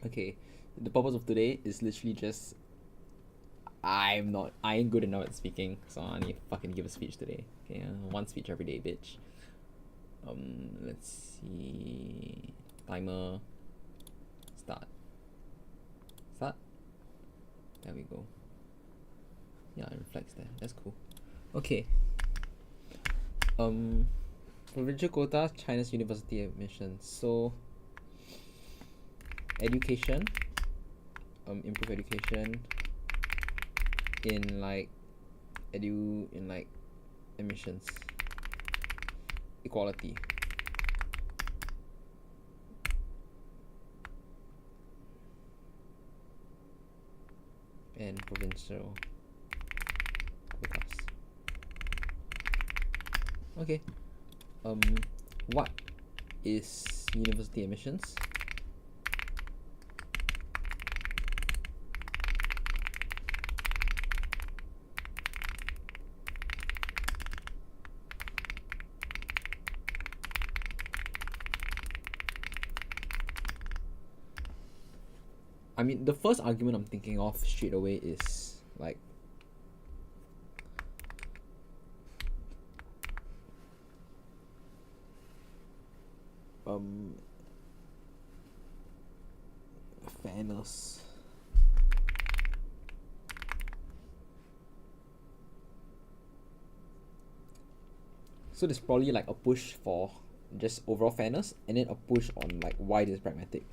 Okay, the purpose of today is literally just I ain't good enough at speaking, so I need to fucking give a speech today. Okay, one speech every day, bitch. Let's see. Timer. Start. Start. There we go. Yeah, it reflects there. That's cool. Okay. Provincial quota, China's university admissions. So, education. Improve education in like admissions. Equality. And provincial quotas. Okay. What is university admissions? I mean, the first argument I'm thinking of straight away is like fairness. So there's probably like a push for just overall fairness, and then a push on like why this is pragmatic,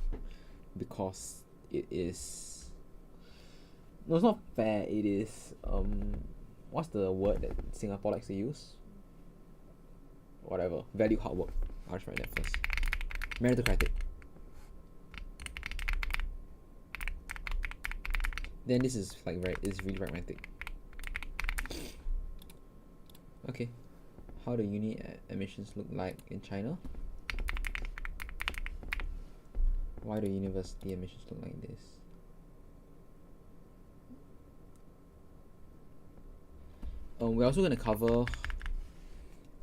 because it is no, it's not fair. It is what's the word that Singapore likes to use? Whatever, value hard work. I'll just write that first. Meritocratic. Then this is like it's really pragmatic. Okay, how do uni admissions look like in China? Why do university admissions look like this? We're also going to cover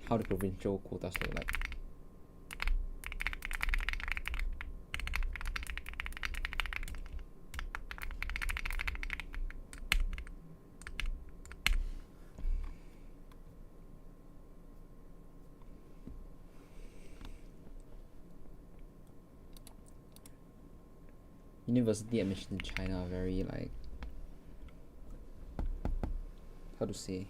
how the provincial quotas look like. University admissions in China are very like, how to say,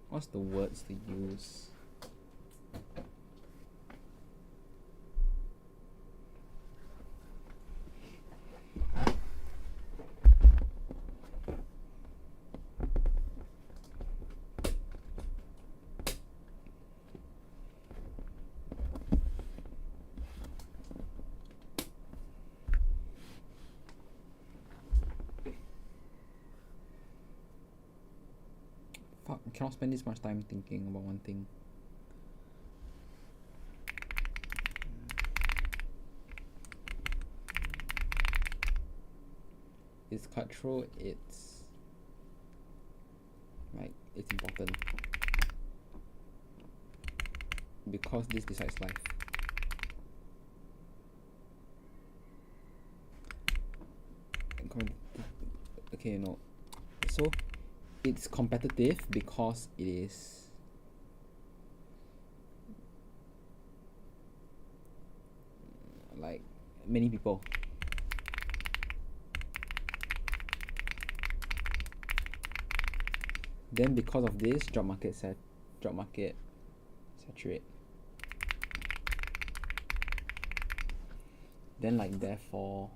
what's the words to use? Fuck, I cannot spend this much time thinking about one thing. It's cutthroat, it's like, it's important because this decides life. Okay, no. So it's competitive because it is like many people. Then because of this, job market saturate. Then like therefore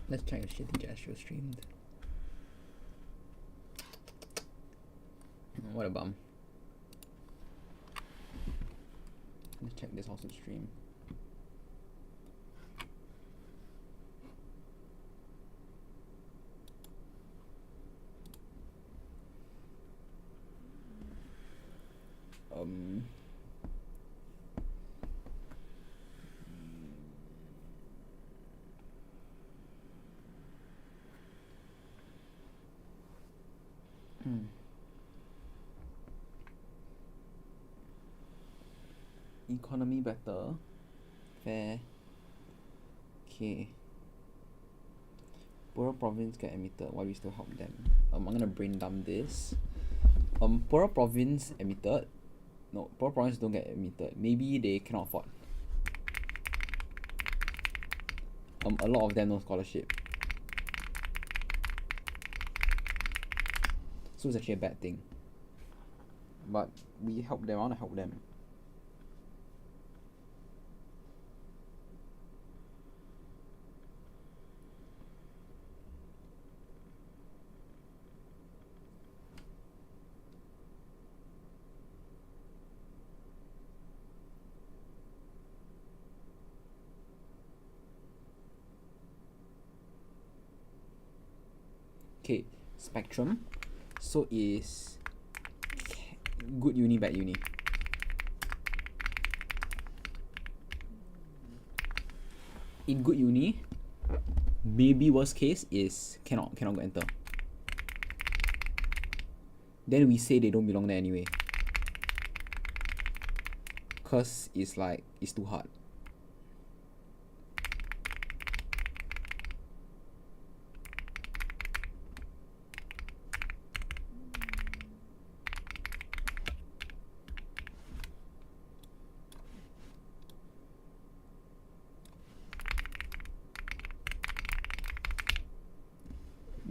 Let's check if Shitty Jastro streamed. What a bum. Let's check this also stream. Economy better. Fair. Okay. Poorer province get admitted. Why we still help them? I'm gonna brain dump this. Poorer province admitted. No, poorer province don't get admitted. Maybe they cannot afford. A lot of them no scholarship. So it's actually a bad thing. But we help them. I wanna help them. Okay, spectrum. So is good uni, bad uni. In good uni, maybe worst case is cannot go enter. Then we say they don't belong there anyway. Cause it's like it's too hard.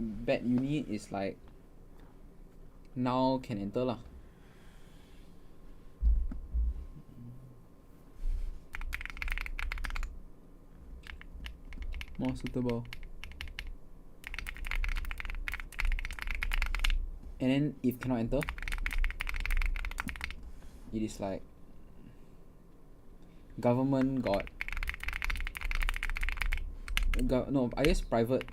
Bad uni is like now can enter lah. More suitable. And then if cannot enter, it is like government got no, I guess private.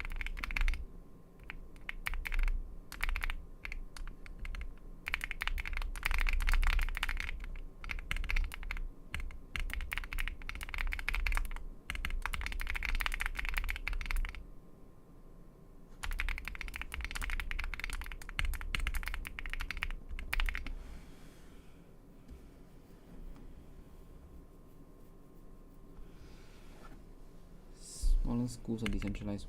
Smaller schools are decentralized.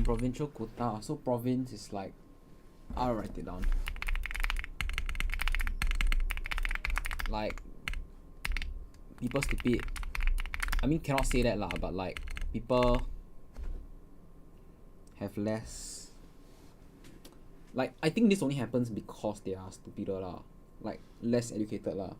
Provincial quota. So province is like, I'll write it down. Like people stupid. I mean cannot say that lah, but like people have less. Like I think this only happens because they are stupider lah. Like less educated lah.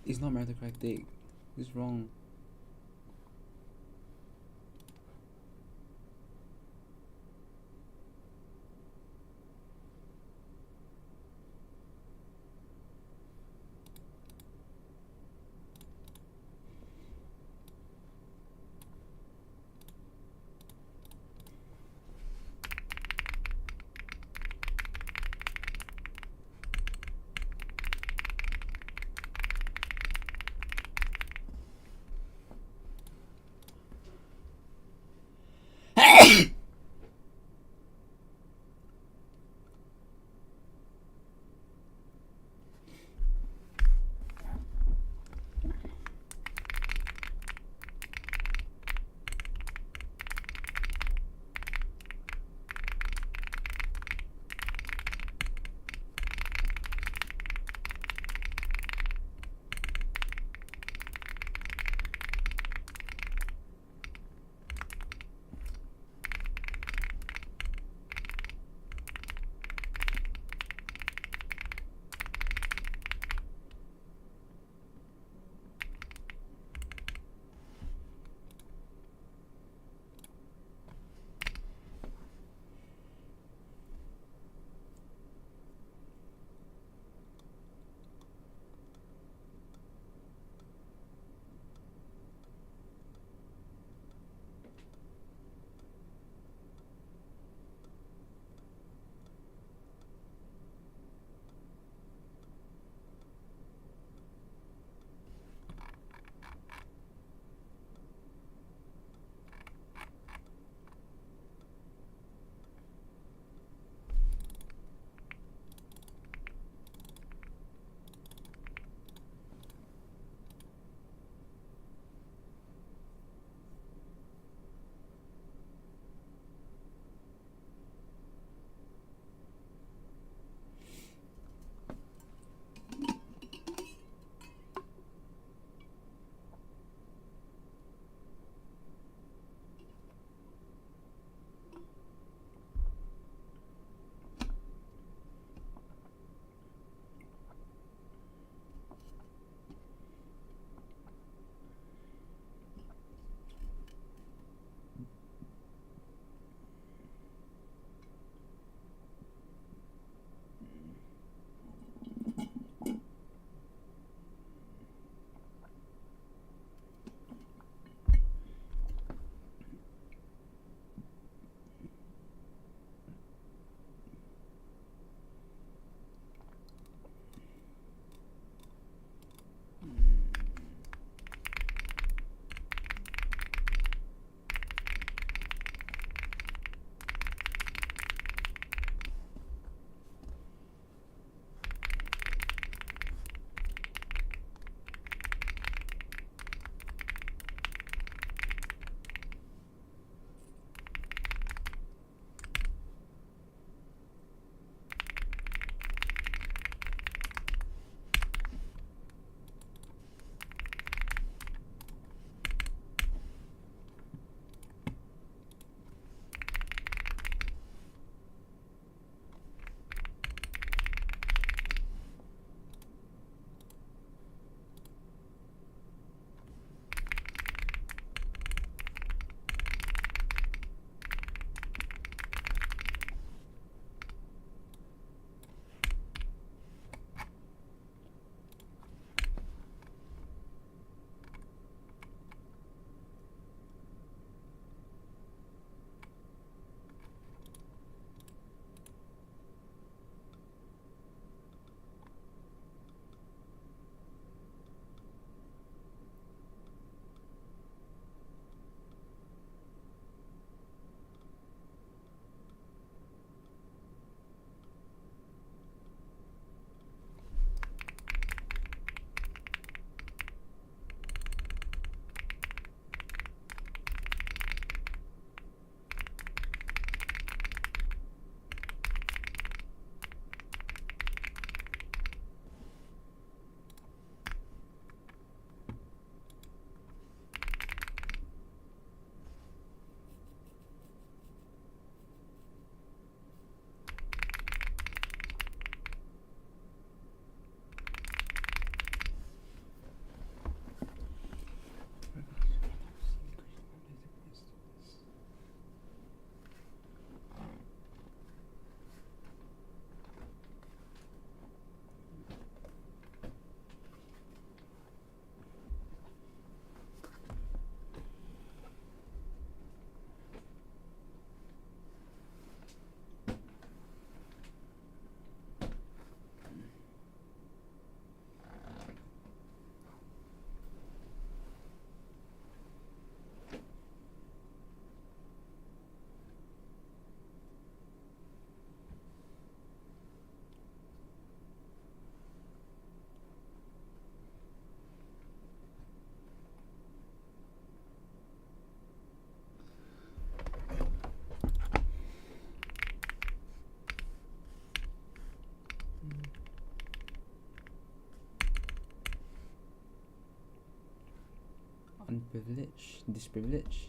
It's not meritocratic. It's wrong. Unprivileged, disprivileged.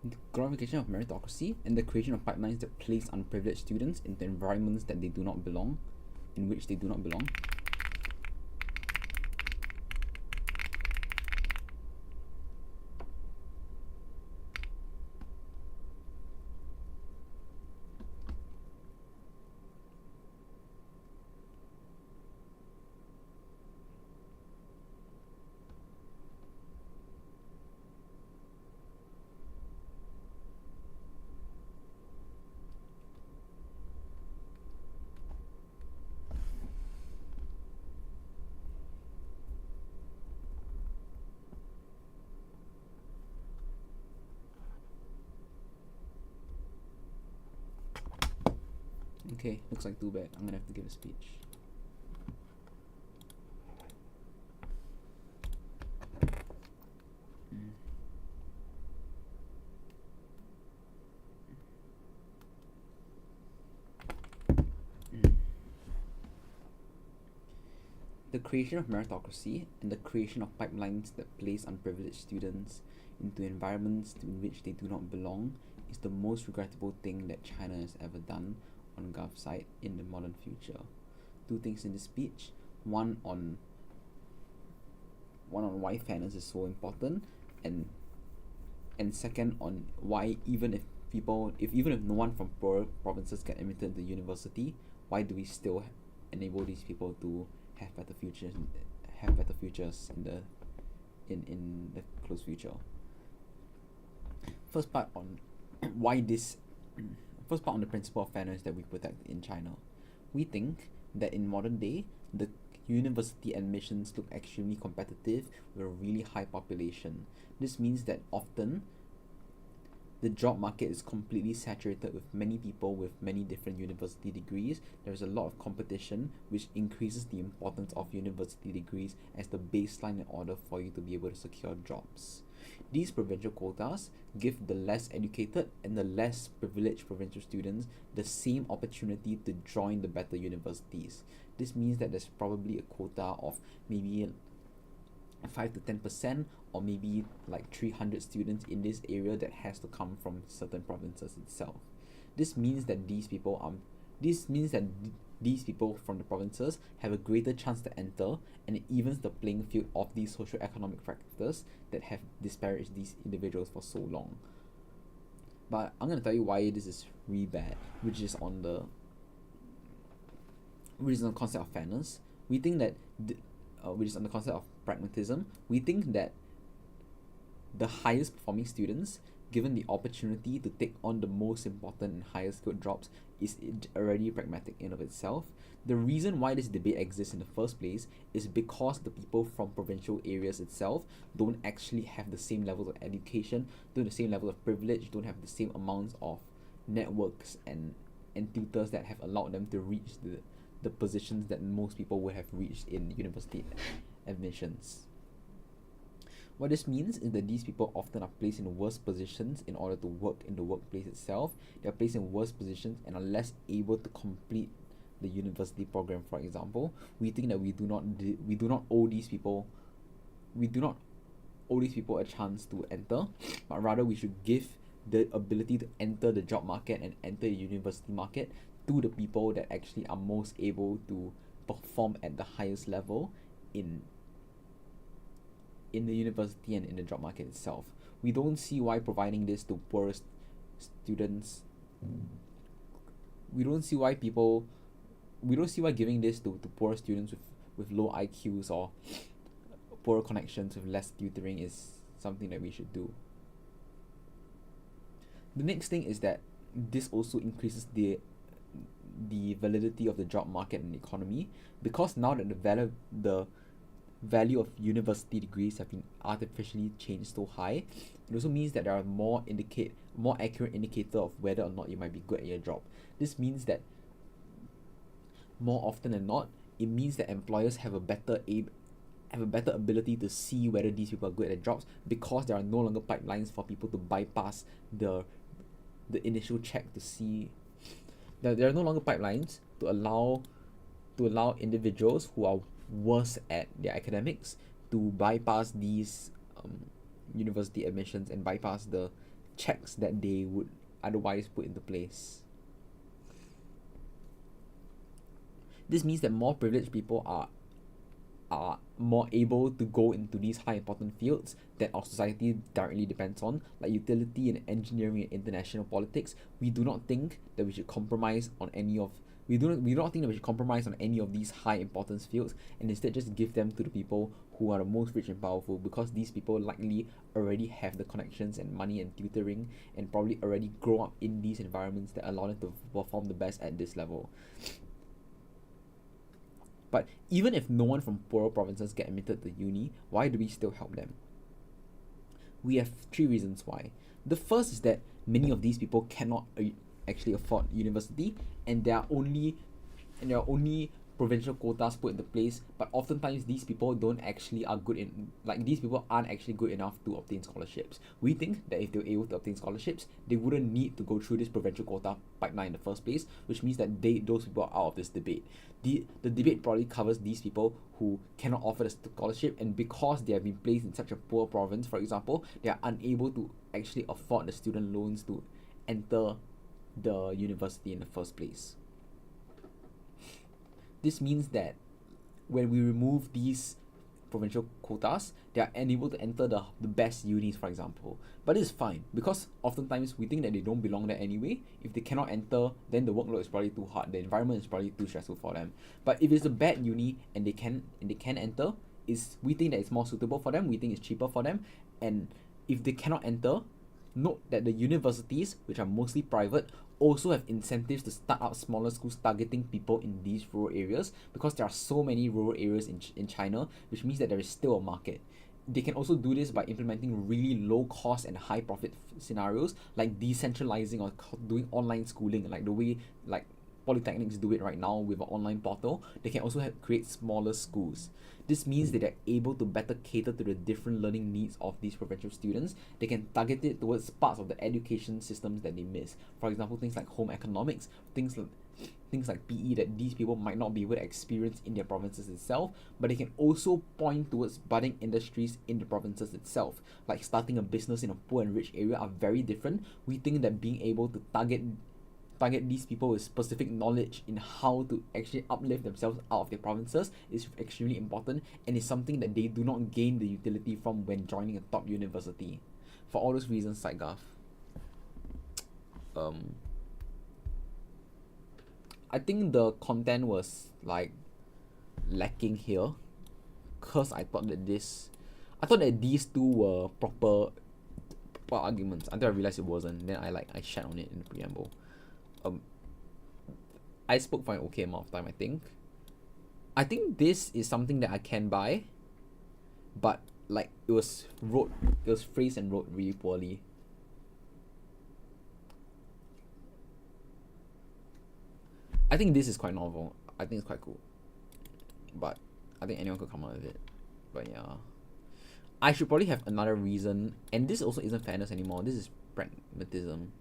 The glorification of meritocracy and the creation of pipelines that place unprivileged students into environments that they do not belong, in which they do not belong. Okay, looks like too bad. I'm gonna have to give a speech. The creation of meritocracy and the creation of pipelines that place unprivileged students into environments in which they do not belong is the most regrettable thing that China has ever done on Gov side in the modern future. Two things in this speech. One on why fairness is so important, and second on why even if no one from poor provinces get admitted to university, why do we still enable these people to have better futures in the close future. First part on the principle of fairness that we protect in China. We think that in modern day the university admissions look extremely competitive with a really high population. This means that often the job market is completely saturated with many people with many different university degrees. There's a lot of competition, which increases the importance of university degrees as the baseline in order for you to be able to secure jobs. These provincial quotas give the less educated and the less privileged provincial students the same opportunity to join the better universities. This means that there's probably a quota of maybe 5 to 10%, or maybe like 300 students in this area that has to come from certain provinces itself. This means that these people from the provinces have a greater chance to enter, and it evens the playing field of these socio-economic factors that have disparaged these individuals for so long. But I'm going to tell you why this is really bad, which is on the concept of fairness. We think that which is on the concept of pragmatism. We think that the highest performing students, given the opportunity to take on the most important and highest skilled jobs, is already pragmatic in of itself. The reason why this debate exists in the first place is because the people from provincial areas itself don't actually have the same level of education, don't have the same level of privilege, don't have the same amounts of networks and tutors that have allowed them to reach the positions that most people would have reached in university admissions. What this means is that these people often are placed in worse positions in order to work in the workplace itself. They are placed in worse positions and are less able to complete the university program, for example. We think that we do not owe these people a chance to enter, but rather we should give the ability to enter the job market and enter the university market to the people that actually are most able to perform at the highest level in the university and in the job market itself. We don't see why providing this to poorest students. We don't see why giving this to poor students with low IQs or poor connections with less tutoring is something that we should do. The next thing is that this also increases the validity of the job market and the economy, because now that the value of university degrees have been artificially changed so high, it also means that there are more accurate indicator of whether or not you might be good at your job. This means that more often than not, it means that employers have a better have a better ability to see whether these people are good at jobs, because there are no longer pipelines for people to bypass the initial check to see. There are no longer pipelines to allow individuals who are worse at their academics to bypass these university admissions and bypass the checks that they would otherwise put into place. This means that more privileged people are more able to go into these high important fields that our society directly depends on, like utility and engineering and international politics. We do not think that we should compromise on any of we do not think that we should compromise on any of these high importance fields, and instead just give them to the people who are the most rich and powerful, because these people likely already have the connections and money and tutoring, and probably already grow up in these environments that allow them to perform the best at this level. But even if no one from poorer provinces get admitted to uni, why do we still help them? We have 3 reasons why. The first is that many of these people cannot actually afford university, and there are only provincial quotas put into place, but oftentimes these people aren't actually good enough to obtain scholarships. We think that if they were able to obtain scholarships, they wouldn't need to go through this provincial quota pipeline in the first place, which means that those people are out of this debate. The debate probably covers these people who cannot offer the scholarship, and because they have been placed in such a poor province, for example, they are unable to actually afford the student loans to enter the university in the first place. This means that when we remove these provincial quotas, they are unable to enter the best unis, for example. But it's fine, because oftentimes we think that they don't belong there anyway. If they cannot enter, then the workload is probably too hard, the environment is probably too stressful for them. But if it's a bad uni and they can enter, we think that it's more suitable for them, we think it's cheaper for them. And if they cannot enter, note that the universities, which are mostly private, also have incentives to start up smaller schools targeting people in these rural areas, because there are so many rural areas in China, which means that there is still a market. They can also do this by implementing really low cost and high profit scenarios, like decentralizing or doing online schooling, like the way like polytechnics do it right now with an online portal. They can also create smaller schools. This means that they're able to better cater to the different learning needs of these provincial students. They can target it towards parts of the education systems that they miss. For example, things like home economics, things like PE that these people might not be able to experience in their provinces itself, but they can also point towards budding industries in the provinces itself. Like starting a business in a poor and rich area are very different. We think that being able to target these people with specific knowledge in how to actually uplift themselves out of their provinces is extremely important, and is something that they do not gain the utility from when joining a top university. For all those reasons, SiteGov, I think the content was like lacking here, cause I thought that these two were proper arguments until I realized it wasn't. Then I shat on it in the preamble. I spoke for an okay amount of time. I think this is something that I can buy, but like it was phrased and wrote really poorly. I think this is quite novel. I think it's quite cool, but I think anyone could come out with it. But yeah, I should probably have another reason, and this also isn't fairness anymore. This is pragmatism.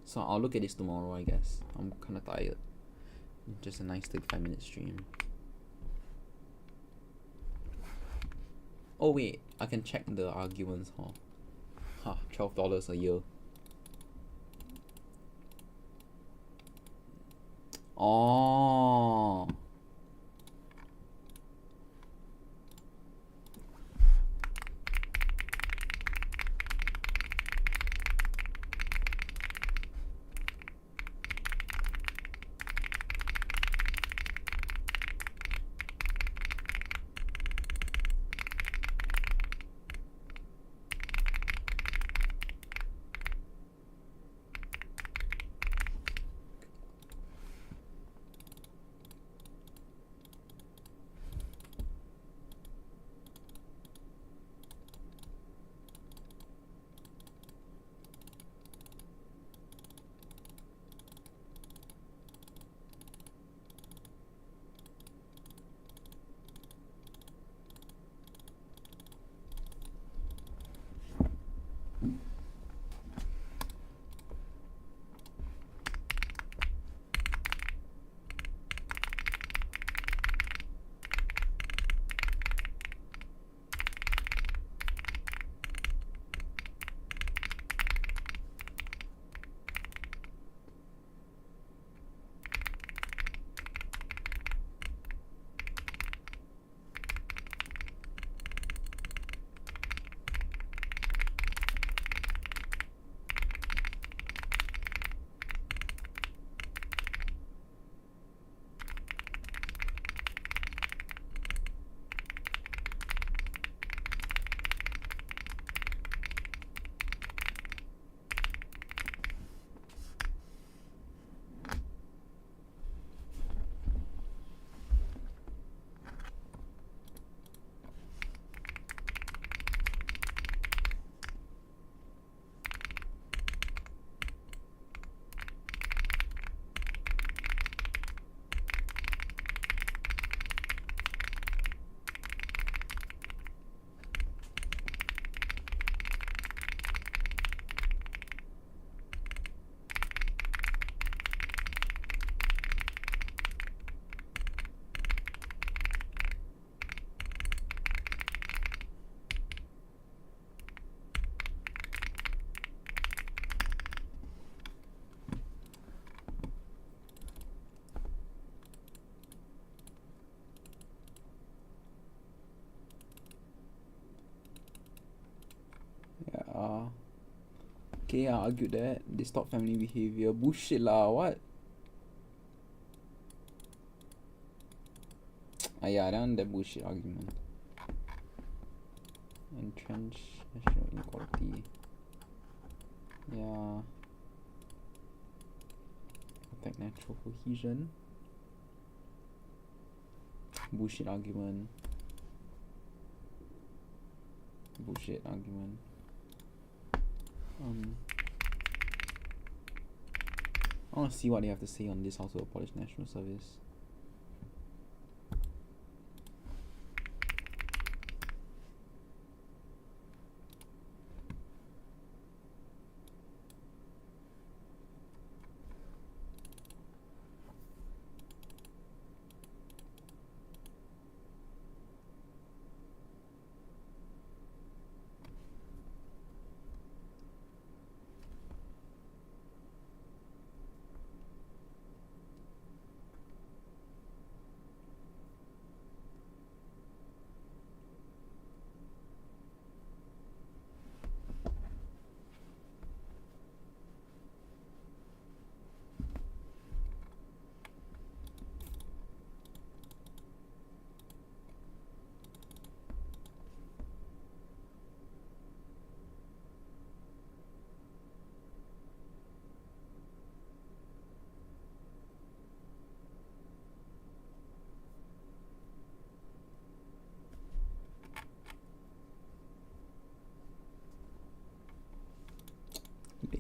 So I'll look at this tomorrow, I guess. I'm kind of tired. Just a nice 35-minute stream. Oh wait, I can check the arguments, huh? $12 a year. Oh. Okay, I argued that. Distort family behavior. Bullshit lah, what? Yeah, that one that bullshit argument. Entrench national inequality. Yeah. Protect natural cohesion. Bullshit argument. Bullshit argument. I want to see what they have to say on this how to abolish national service.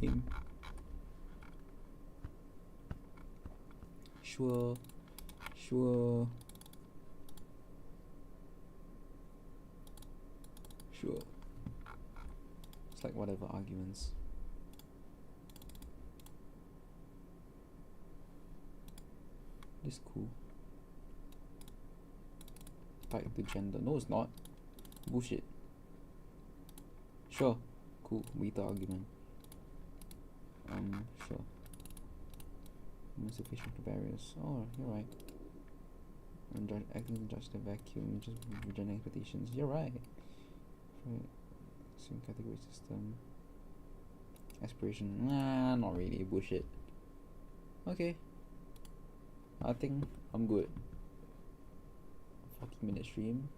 Lame. Sure. It's like whatever arguments. This cool. Tied to gender. No, it's not. Bullshit. Sure. Cool. Beta argument. Sure. Emancipation to barriers. Oh, you're right. Acting to judge the vacuum, just rejecting expectations. You're right. Right. Same category system. Aspiration. Nah, not really. Bullshit. Okay. I think I'm good. 40-minute stream.